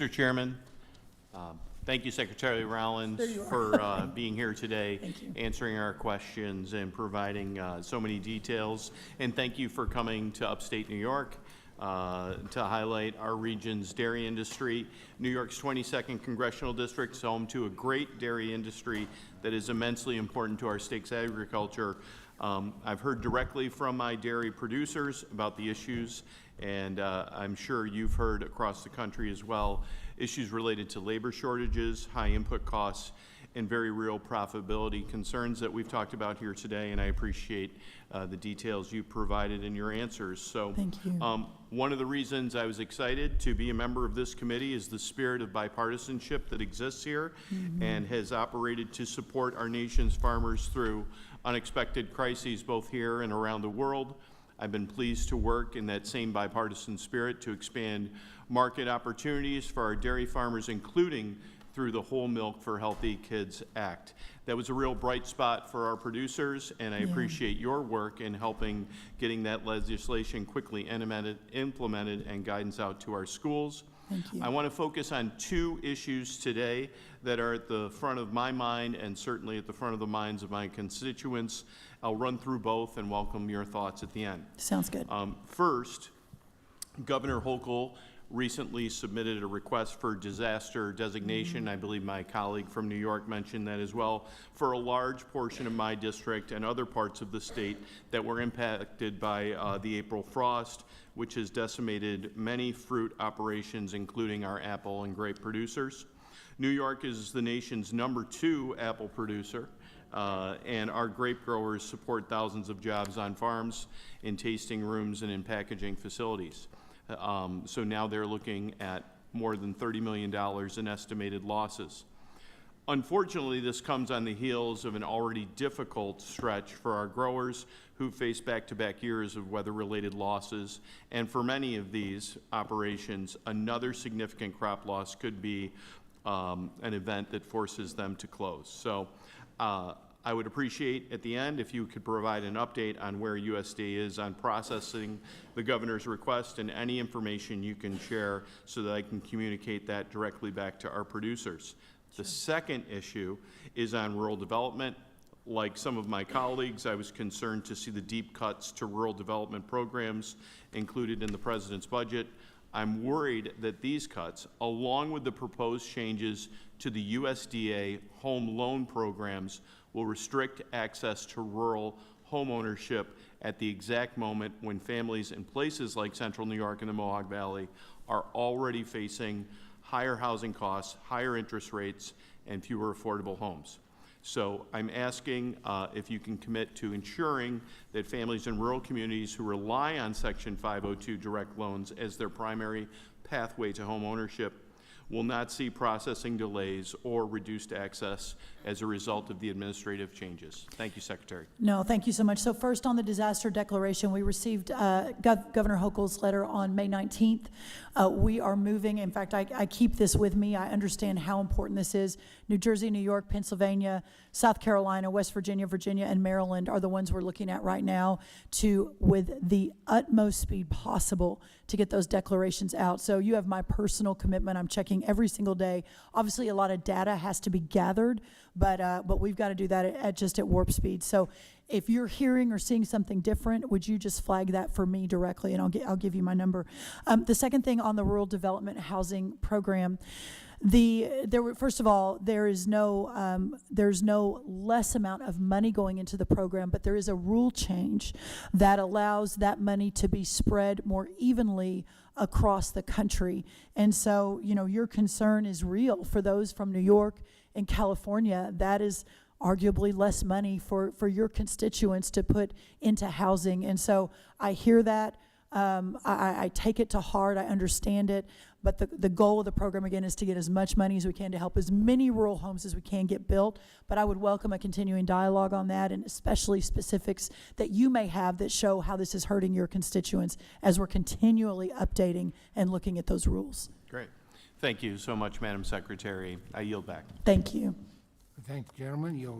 Mr. Chairman, thank you, Secretary Rollins, for being here today, answering our questions and providing so many details. And thank you for coming to upstate New York to highlight our region's dairy industry. New York's 22nd Congressional District is home to a great dairy industry that is immensely important to our state's agriculture. I've heard directly from my dairy producers about the issues, and I'm sure you've heard across the country as well, issues related to labor shortages, high input costs, and very real profitability concerns that we've talked about here today, and I appreciate the details you provided in your answers. So, thank you. One of the reasons I was excited to be a member of this committee is the spirit of bipartisanship that exists here and has operated to support our nation's farmers through unexpected crises both here and around the world. I've been pleased to work in that same bipartisan spirit to expand market opportunities for our dairy farmers, including through the Whole Milk for Healthy Kids Act. That was a real bright spot for our producers, and I appreciate your work in helping getting that legislation quickly implemented and guidance out to our schools. Thank you. I want to focus on two issues today that are at the front of my mind and certainly at the front of the minds of my constituents. I'll run through both and welcome your thoughts at the end. Sounds good. First, Governor Hochul recently submitted a request for disaster designation. I believe my colleague from New York mentioned that as well, for a large portion of my district and other parts of the state that were impacted by the April frost, which has decimated many fruit operations, including our apple and grape producers. New York is the nation's #2 apple producer, and our grape growers support thousands of jobs on farms, in tasting rooms, and in packaging facilities. So now they're looking at more than $30 million in estimated losses. Unfortunately, this comes on the heels of an already difficult stretch for our growers who face back-to-back years of weather-related losses. And for many of these operations, another significant crop loss could be an event that forces them to close. So I would appreciate at the end if you could provide an update on where USDA is on processing the governor's request and any information you can share so that I can communicate that directly back to our producers. The second issue is on rural development. Like some of my colleagues, I was concerned to see the deep cuts to rural development programs included in the President's budget. I'm worried that these cuts, along with the proposed changes to the USDA home loan programs, will restrict access to rural home ownership at the exact moment when families in places like Central New York and the Mohawk Valley are already facing higher housing costs, higher interest rates, and fewer affordable homes. So I'm asking if you can commit to ensuring that families in rural communities who rely on Section 502 direct loans as their primary pathway to home ownership will not see processing delays or reduced access as a result of the administrative changes. Thank you, Secretary. No, thank you so much. So first on the disaster declaration, we received Governor Hochul's letter on May 19th. We are moving. In fact, I keep this with me. I understand how important this is. New Jersey, New York, Pennsylvania, South Carolina, West Virginia, Virginia, and Maryland are the ones we're looking at right now to, with the utmost speed possible, to get those declarations out. So you have my personal commitment. I'm checking every single day. Obviously, a lot of data has to be gathered, but we've got to do that at warp speed. So if you're hearing or seeing something different, would you just flag that for me directly, and I'll give you my number. The second thing on the rural development housing program, first of all, there's no less amount of money going into the program, but there is a rule change that allows that money to be spread more evenly across the country. And so, you know, your concern is real for those from New York and California. That is arguably less money for your constituents to put into housing. And so I hear that. I take it to heart. I understand it. But the goal of the program, again, is to get as much money as we can to help as many rural homes as we can get built. But I would welcome a continuing dialogue on that, and especially specifics that you may have that show how this is hurting your constituents as we're continually updating and looking at those rules. Great. Thank you so much, Madam Secretary. I yield back. Thank you. Thank you, gentlemen. You'll